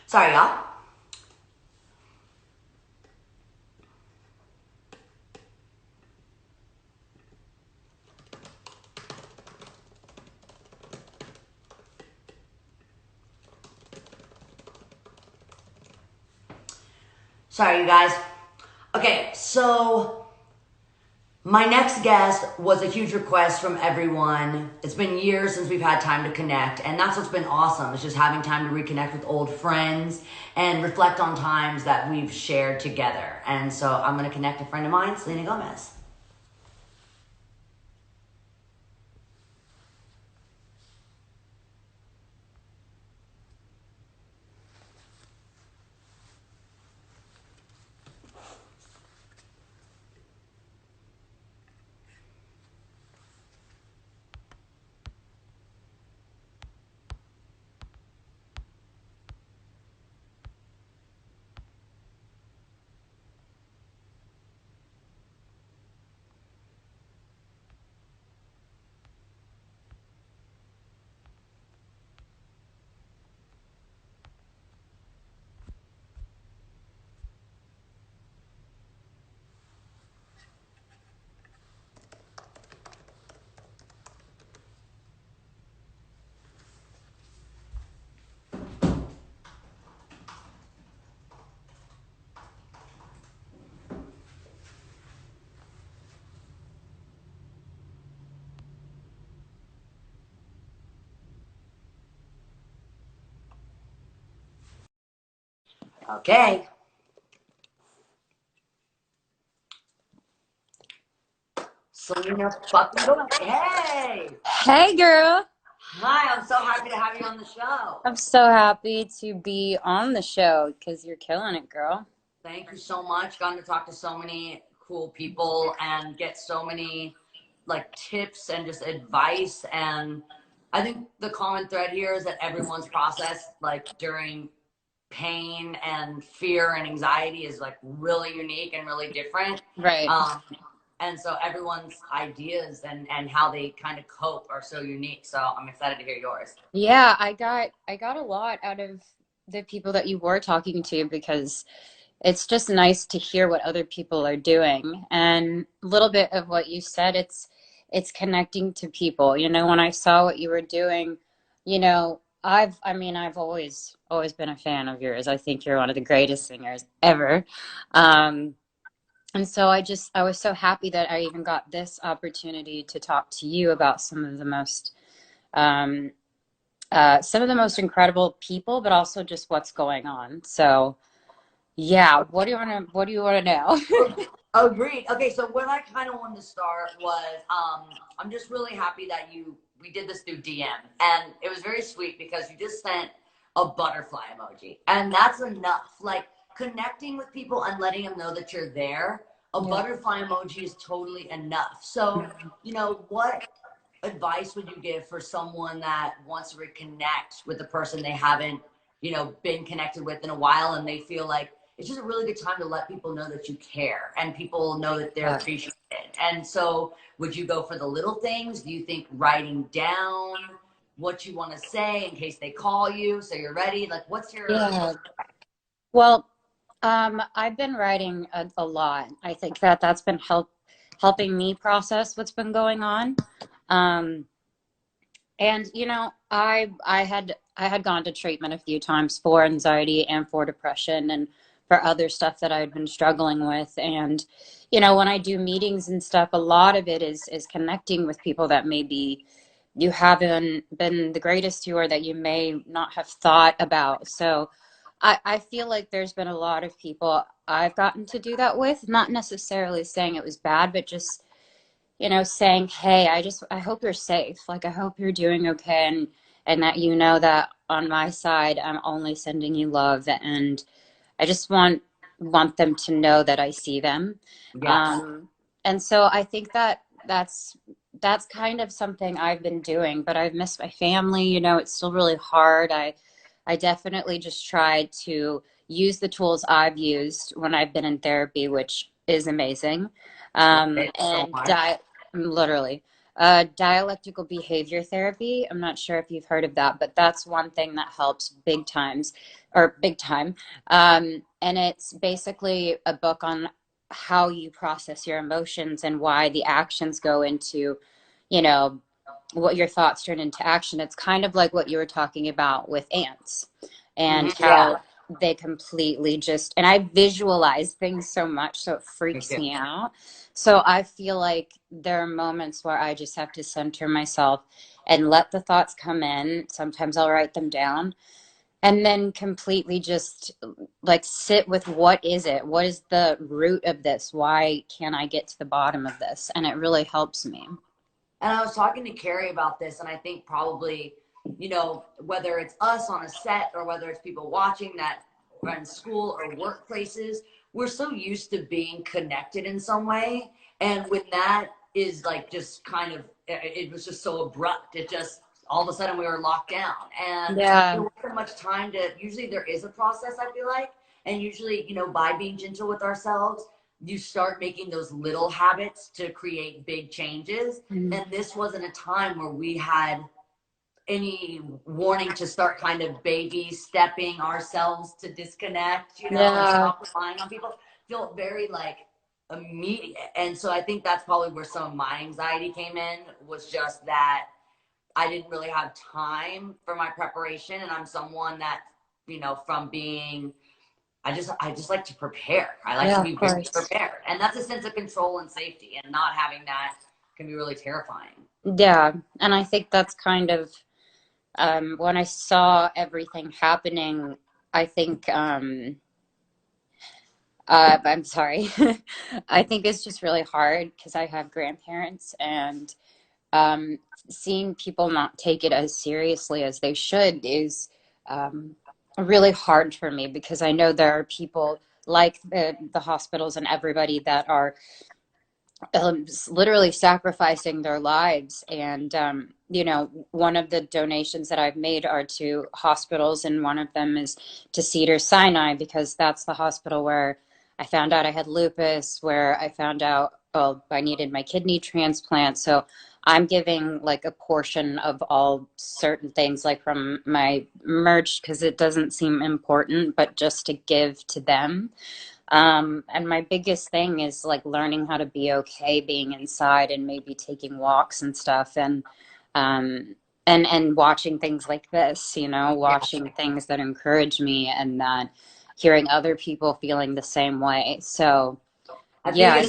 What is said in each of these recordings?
Sorry, y'all. Sorry, you guys. Okay, so my next guest was a huge request from everyone. It's been years since we've had time to connect, and that's what's been awesome. It's just having time to reconnect with old friends and reflect on times that we've shared together. And so I'm going to connect a friend of mine, Selena Gomez. Okay. Selena fucking Gomez. Hey! Hey girl, Hi, I'm so happy to have you on the show. I'm so happy to be on the show because you're killing it, girl. Thank you so much. Gotten to talk to so many cool people and get so many like tips and just advice. And I think the common thread here is that everyone's process, like during pain and fear and anxiety, is like really unique and really different. Right. Um, and so everyone's ideas and how they kind of cope are so unique. So I'm excited to hear yours. Yeah, I got a lot out of the people that you were talking to because it's just nice to hear what other people are doing. And a little bit of what you said, it's connecting to people. When I saw what you were doing, I've always been a fan of yours. I think you're one of the greatest singers ever. Um, And so I was so happy that I even got this opportunity to talk to you about um, some of the most incredible people, but also just what's going on. So yeah, what do you want to know? Agreed. Okay, so what I kind of wanted to start was I'm just really happy that we did this through DM, and it was very sweet because you just sent a butterfly emoji, and that's enough. Like connecting with people and letting them know that you're there. A Yeah. butterfly emoji is totally enough. So, what advice would you give for someone that wants to reconnect with the person they haven't, been connected with in a while, and they feel like it's just a really good time to let people know that you care and people know that they're Yeah. appreciated. And so, would you go for the little things? Do you think writing down what you want to say in case they call you so you're ready? Like, Yeah. Well, I've been writing a lot. I think that that's been helping me process what's been going on. Um, And I had gone to treatment a few times for anxiety and for depression and for other stuff that I'd been struggling with. And when I do meetings and stuff, a lot of it is connecting with people that maybe you haven't been the greatest to or that you may not have thought about. So I feel like there's been a lot of people I've gotten to do that with, not necessarily saying it was bad, but just saying, hey, I hope you're safe. Like, I hope you're doing okay. And that, that on my side, I'm only sending you love. And I just want them to know that I see them. yes. And so I think that that's kind of something I've been doing, but I've missed my family. It's still really hard. I definitely just tried to use the tools I've used when I've been in therapy, which is amazing. Right, so And much. literally. Dialectical behavior therapy. I'm not sure if you've heard of that, but that's one thing that helps big times, or big time. And it's basically a book on how you process your emotions and why the actions go into, you know, what your thoughts turn into action. It's kind of like what you were talking about with ants and Yeah, how they completely just, and I visualize things so much, so it me freaks too. me out. So I feel like there are moments where I just have to center myself and let the thoughts come in. Sometimes I'll write them down and then completely just like sit with what is it? What is the root of this? Why can't I get to the bottom of this? And it really helps me. And I was talking to Carrie about this, and I think probably, whether it's us on a set or whether it's people watching that are in school or workplaces, we're so used to being connected in some way. And when that is like just kind of, it was just so abrupt. It just, all of a sudden we were locked down. And there Yeah. wasn't much time to, usually there is a process, I feel like. And usually, by being gentle with ourselves, you start making those little habits to create big changes. Mhm. And this wasn't a time where we had any warning to start kind of baby stepping ourselves to disconnect, and Yeah. stop relying on people. Felt very like immediate. And so I think that's probably where some of my anxiety came in, was just that I didn't really have time for my preparation. And I'm someone that, from being, I just like to prepare. I like to Yeah, of be very course. prepared. And that's a sense of control and safety. And not having that can be really terrifying. Yeah. And I think that's kind of when I saw everything happening, I think I'm sorry. I think it's just really hard because I have grandparents and um, seeing people not take it as seriously as they should is um, really hard for me because I know there are people like the hospitals and everybody that are literally sacrificing their lives. And, one of the donations that I've made are to hospitals, and one of them is to Cedars-Sinai because that's the hospital where I found out I had lupus, where I found out, well, I needed my kidney transplant. So I'm giving like a portion of all certain things, like from my merch, because it doesn't seem important, but just to give to them. And my biggest thing is like learning how to be okay being inside and maybe taking walks and stuff um and watching things like this, Yeah. watching things that encourage me and that hearing other people feeling the same way. So I think yeah,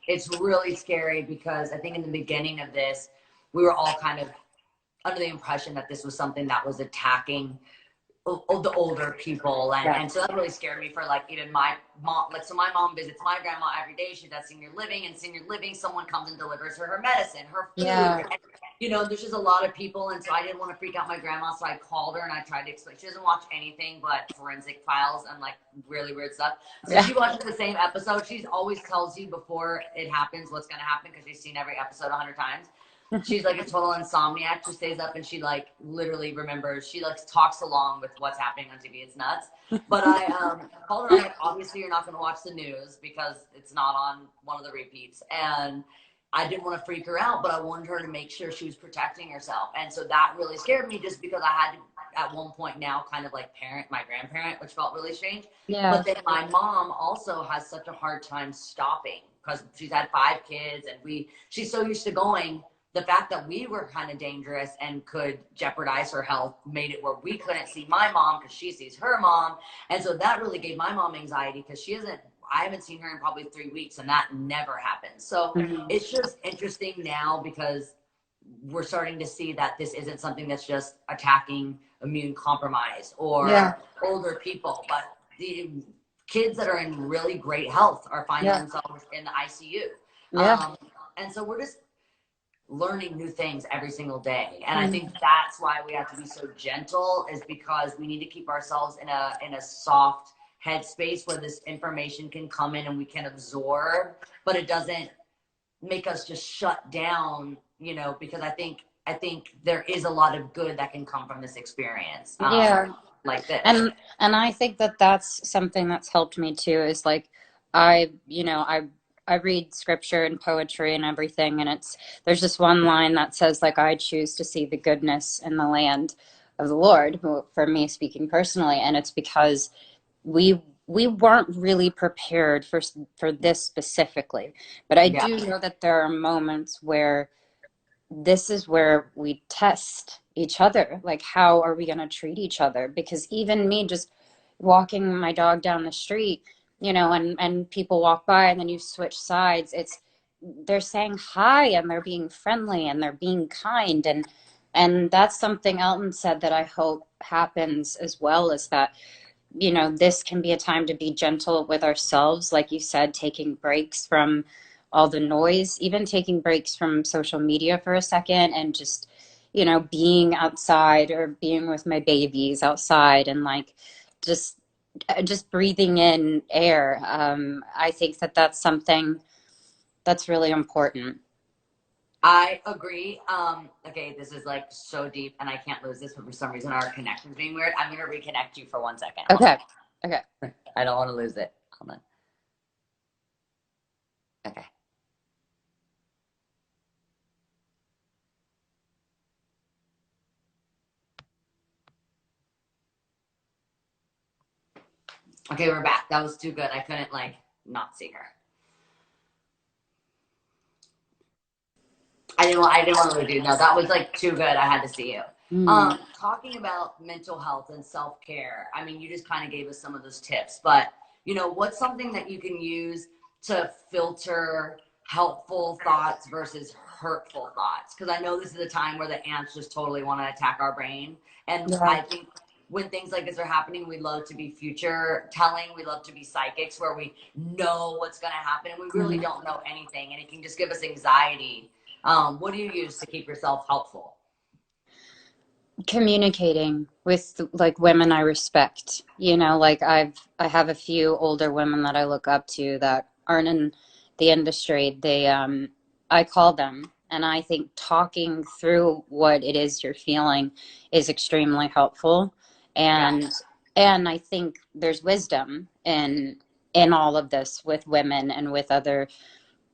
it's really scary because I think in the beginning of this, we were all kind of under the impression that this was something that was attacking the older people, and yeah, and so that really scared me for like even my mom. Like, so my mom visits my grandma every day. She's at senior living, and senior living someone comes and delivers her medicine, her food, yeah, and there's just a lot of people. And so I didn't want to freak out my grandma, so I called her and I tried to explain. She doesn't watch anything but forensic files and like really weird stuff, so yeah, she watches the same episode. She always tells you before it happens what's going to happen because she's seen every episode 100 times. She's like a total insomniac. She stays up and she like literally remembers. She like talks along with what's happening on TV. It's nuts. But I called her. I'm like, obviously you're not going to watch the news because it's not on one of the repeats. And I didn't want to freak her out, but I wanted her to make sure she was protecting herself. And so that really scared me, just because I had to at one point now kind of like parent my grandparent, which felt really strange. yeah, But then my mom also has such a hard time stopping because she's had 5 kids, and she's so used to going. The fact that we were kind of dangerous and could jeopardize her health made it where we couldn't see my mom because she sees her mom. And so that really gave my mom anxiety because I haven't seen her in probably 3 weeks, and that never happens. So mhm, it's just interesting now because we're starting to see that this isn't something that's just attacking immune compromise yeah, or older people, but the kids that are in really great health are finding yeah, themselves in the ICU. yeah, Um, and so we're just learning new things every single day. And I mhm, think that's why we have to be so gentle, is because we need to keep ourselves in a soft headspace where this information can come in and we can absorb, but it doesn't make us just shut down, because I think there is a lot of good that can come from this experience, yeah. like this. And I think that that's something that's helped me too, is like I I read scripture and poetry and everything, and there's this one line that says, like, I choose to see the goodness in the land of the Lord, for me speaking personally, and it's because we weren't really prepared for this specifically. But I Yeah. do know that there are moments where this is where we test each other. Like, how are we going to treat each other? Because even me just walking my dog down the street, and people walk by and then you switch sides, they're saying hi and they're being friendly and they're being kind. And that's something Elton said that I hope happens as well, is that, this can be a time to be gentle with ourselves. Like you said, taking breaks from all the noise, even taking breaks from social media for a second, and just, being outside or being with my babies outside, and like just just breathing in air. I think that that's something that's really important. I agree. Okay, this is like so deep and I can't lose this, but for some reason our connection's being weird. I'm gonna reconnect you for 1 second. Okay. Okay. I don't want to lose it. Hold on. Okay. Okay, we're back. That was too good. I couldn't like not see her. I didn't want to lose you. No, that was like too good. I had to see you. Mm. Talking about mental health and self care. I mean, you just kind of gave us some of those tips, but what's something that you can use to filter helpful thoughts versus hurtful thoughts? Because I know this is a time where the ants just totally want to attack our brain, and Yeah. I think when things like this are happening, we love to be future telling. We love to be psychics, where we know what's going to happen, and we really Mhm. don't know anything, and it can just give us anxiety. What do you use to keep yourself helpful? Communicating with like women I respect. Like I have a few older women that I look up to that aren't in the industry. I call them, and I think talking through what it is you're feeling is extremely helpful. Yeah. And I think there's wisdom in all of this with women and with other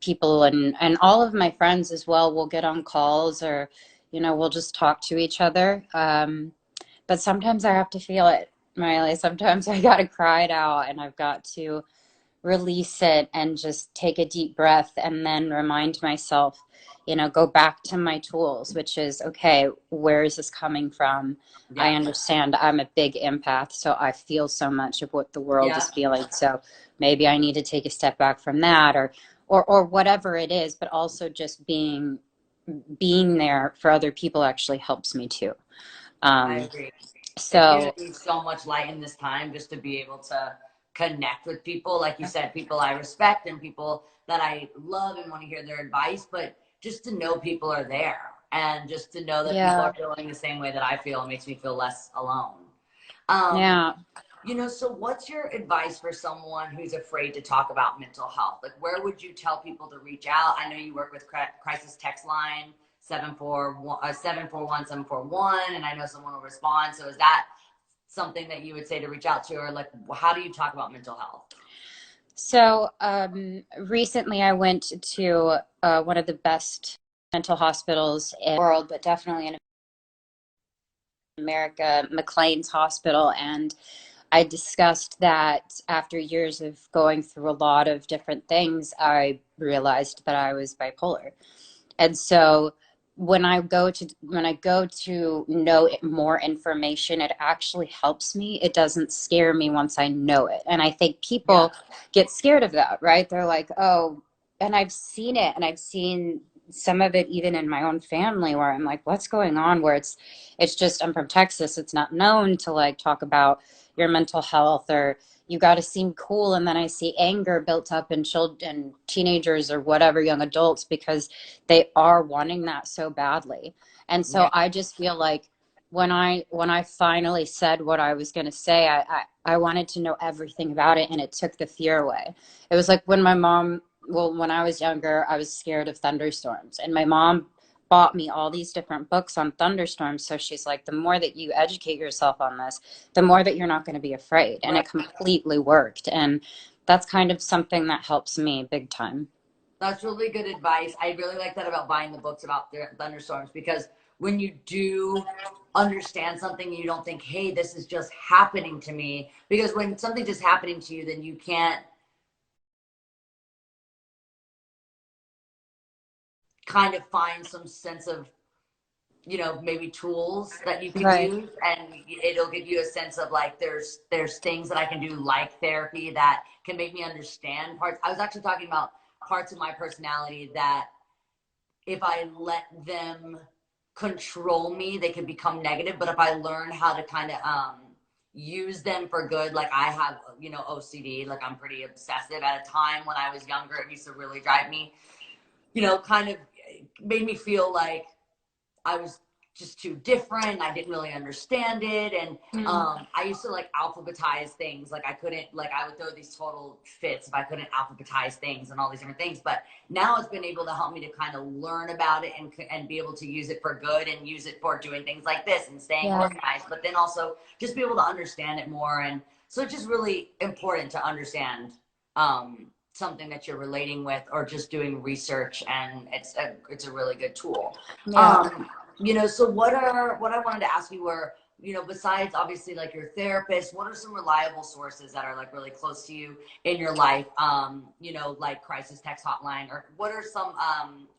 people, and all of my friends as well will get on calls, or we'll just talk to each other. But sometimes I have to feel it, Miley. Sometimes I got to cry it out, and I've got to release it and just take a deep breath, and then remind myself, go back to my tools, which is, okay, where is this coming from? I Yeah. understand I'm a big empath, so I feel so much of what the world Yeah. is feeling. So maybe I need to take a step back from that, or whatever it is. But also just being there for other people actually helps me too. I Um, agree. It's given so me so much light in this time just to be able to connect with people, like you said, people I respect and people that I love and want to hear their advice, but just to know people are there and just to know that people yeah, are feeling the same way that I feel makes me feel less alone. Um, yeah. so what's your advice for someone who's afraid to talk about mental health? Like, where would you tell people to reach out? I know you work with crisis text line 741 and I know someone will respond. So is that something that you would say to reach out to, or like, how do you talk about mental health? So recently I went to one of the best mental hospitals in the world, but definitely in America, McLean's Hospital. And I discussed that after years of going through a lot of different things, I realized that I was bipolar. And so when I go to know more information, it actually helps me. It doesn't scare me once I know it. And I think Yeah. people get scared of that, right? They're like, oh, and I've seen it, and I've seen some of it even in my own family, where I'm like, what's going on? Where it's just, I'm from Texas. It's not known to like talk about your mental health, or you got to seem cool. And then I see anger built up in children, teenagers, or whatever, young adults, because they are wanting that so badly. And so Yeah. I just feel like when I finally said what I was going to say, I wanted to know everything about it, and it took the fear away. It was like when I was younger, I was scared of thunderstorms, and my mom bought me all these different books on thunderstorms. So she's like, the more that you educate yourself on this, the more that you're not going to be afraid. And Right. it completely worked. And that's kind of something that helps me big time. That's really good advice. I really like that about buying the books about thunderstorms, because when you do understand something, you don't think, hey, this is just happening to me. Because when something's just happening to you, then you can't kind of find some sense of, maybe tools that you could Right. use, and it'll give you a sense of like, there's things that I can do, like therapy, that can make me understand parts. I was actually talking about parts of my personality that if I let them control me, they can become negative. But if I learn how to kind of use them for good, like I have, OCD, like I'm pretty obsessive. At a time when I was younger, it used to really drive me, kind of made me feel like I was just too different. I didn't really understand it. And I used to like alphabetize things. Like I couldn't, like I would throw these total fits if I couldn't alphabetize things and all these different things. But now it's been able to help me to kind of learn about it and be able to use it for good and use it for doing things like this and staying Yeah. organized, but then also just be able to understand it more. And so it's just really important to understand something that you're relating with or just doing research, and it's a really good tool. Yeah. So what I wanted to ask you were, besides obviously like your therapist, what are some reliable sources that are like really close to you in your life? Like crisis text hotline, or what are some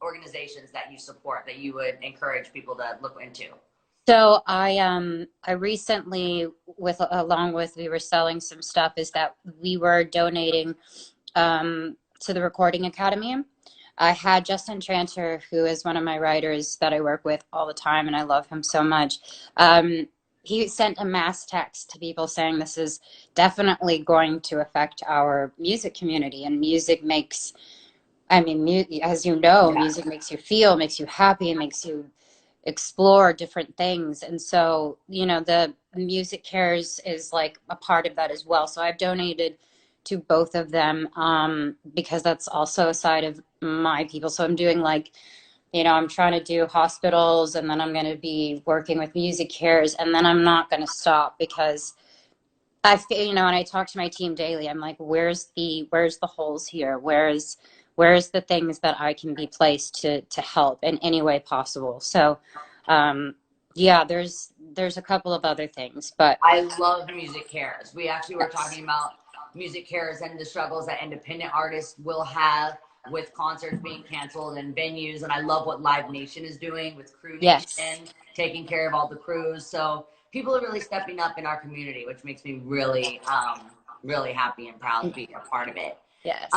organizations that you support that you would encourage people to look into? So I recently, along with, we were selling some stuff, is that we were donating to the Recording Academy. I had Justin Tranter, who is one of my writers that I work with all the time, and I love him so much. He sent a mass text to people saying this is definitely going to affect our music community, and music makes, I mean, as you know, Yeah. music makes you feel, makes you happy, makes you explore different things. And so, the Music Cares is like a part of that as well. So I've donated to both of them because that's also a side of my people. So I'm doing like, I'm trying to do hospitals, and then I'm going to be working with Music Cares, and then I'm not going to stop because I feel, and I talk to my team daily. I'm like, where's the holes here? Where's the things that I can be placed to help in any way possible? So, yeah, there's a couple of other things, but I love Music Cares. We actually were yes, talking about Music Cares and the struggles that independent artists will have with concerts being canceled and venues. And I love what Live Nation is doing with Crew yes, Nation, taking care of all the crews. So people are really stepping up in our community, which makes me really, really happy and proud to be a part of it. yes,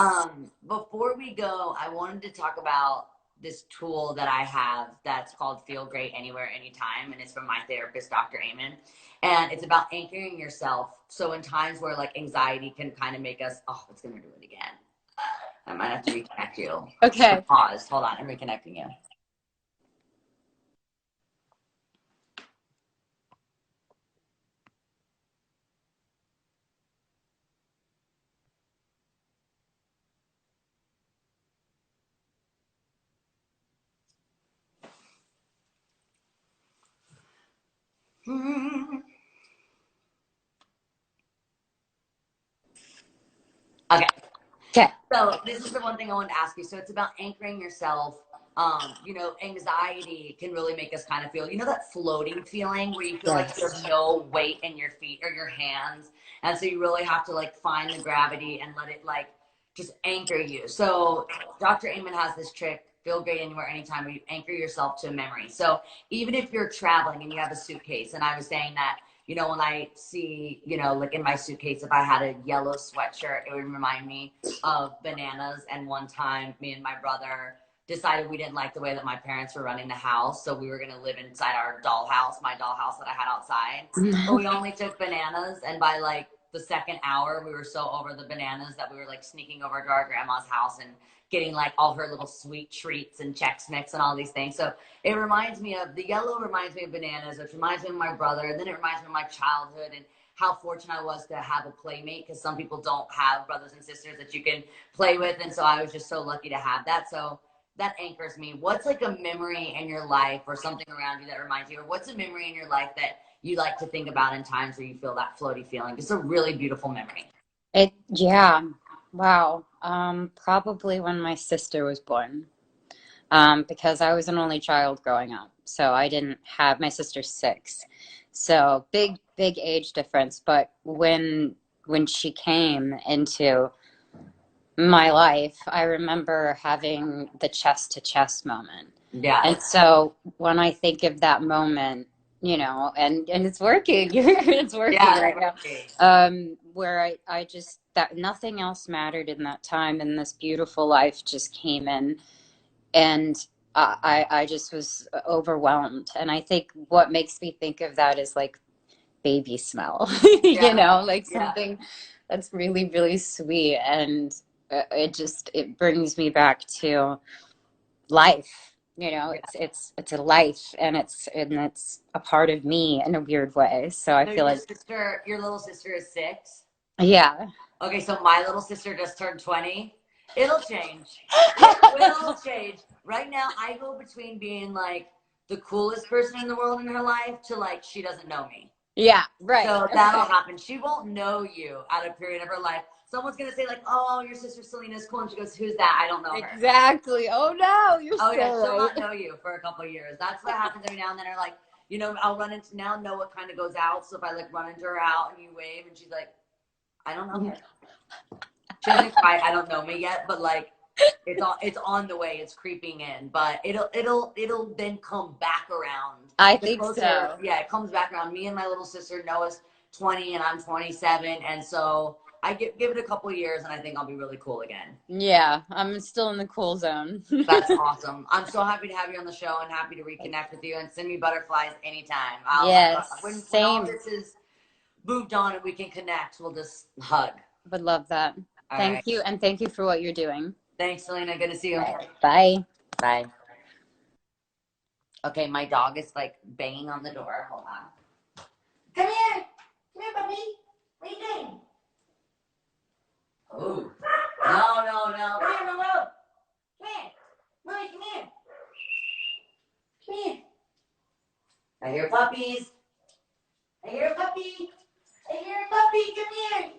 Before we go, I wanted to talk about this tool that I have that's called Feel Great Anywhere, Anytime, and it's from my therapist, Dr. Amen. And it's about anchoring yourself. So in times where like anxiety can kind of make us, oh, it's gonna do it again. I might have to reconnect you. So okay, pause. Hold on, I'm reconnecting you. Okay. okay, So this is the one thing I wanted to ask you. So it's about anchoring yourself. Anxiety can really make us kind of feel, that floating feeling where you feel like you have yes, no weight in your feet or your hands. And so you really have to like find the gravity and let it like just anchor you. So Dr. Amen has this trick, Feel Great Anywhere, Anytime, where you anchor yourself to a memory. So even if you're traveling and you have a suitcase, and I was saying that, when I see, like in my suitcase, if I had a yellow sweatshirt, it would remind me of bananas. And one time, me and my brother decided we didn't like the way that my parents were running the house, so we were going to live inside our dollhouse, my dollhouse that I had outside. But we only took bananas, and by like the second hour, we were so over the bananas that we were like sneaking over to our grandma's house and getting like all her little sweet treats and Chex Mix and all these things. So it reminds me of the yellow, reminds me of bananas, which reminds me of my brother, and then it reminds me of my childhood and how fortunate I was to have a playmate, because some people don't have brothers and sisters that you can play with. And so I was just so lucky to have that. So that anchors me. What's like a memory in your life or something around you that reminds you, or what's a memory in your life that you like to think about in times where you feel that floaty feeling? It's a really beautiful memory. yeah. Wow. Probably when my sister was born. Because I was an only child growing up. So I didn't have my sister's 6. So big age difference. But when she came into my life, I remember having the chest to chest moment. Yeah. And so when I think of that moment, and it's working, it's working Yeah, right it's now. working. Where I just, that nothing else mattered in that time, and this beautiful life just came in, and I just was overwhelmed. And I think what makes me think of that is like baby smell, Yeah. like Yeah. something that's really, really sweet. And it brings me back to life. It's a life, and it's a part of me in a weird way. So I So feel like, your little sister is 6? yeah. Okay, so my little sister just turned 20. It'll change. It will change. Right now, I go between being like the coolest person in the world in her life to like she doesn't know me. Yeah, right. So that'll Okay. happen. She won't know you at a period of her life. Someone's gonna say like, "Oh, your sister Selena's cool," and she goes, "Who's that? I don't know her." Exactly. Oh no, you're Oh yeah, so she'll right. not know you for a couple of years. That's what happens every now and then. Or like, I'll run into now know what kind of goes out. So if I like run into her out and you wave and she's like, I don't know her. She doesn't quite I don't know me yet, but like it's on the way, it's creeping in. But it'll then come back around. I The think closer, so. yeah, it comes back around. Me and my little sister Noah's 20 and I'm 27, and so I give it a couple of years and I think I'll be really cool again. Yeah, I'm still in the cool zone. That's awesome. I'm so happy to have you on the show and happy to reconnect with you, and send me butterflies anytime. I'll Yes, when all same. this is moved on and we can connect, we'll just hug. Would love that. All Thank right. you, and thank you for what you're doing. Thanks, Selena. Good to see All you. right. Bye. Bye. Okay, my dog is like banging on the door. Hold on. Come here. Come here, puppy. What are you doing? Oh. No, no, no. Come here, Momo. Come here. Mommy, come here. Come here. I hear puppies. I hear a puppy. I hear a puppy. Come here.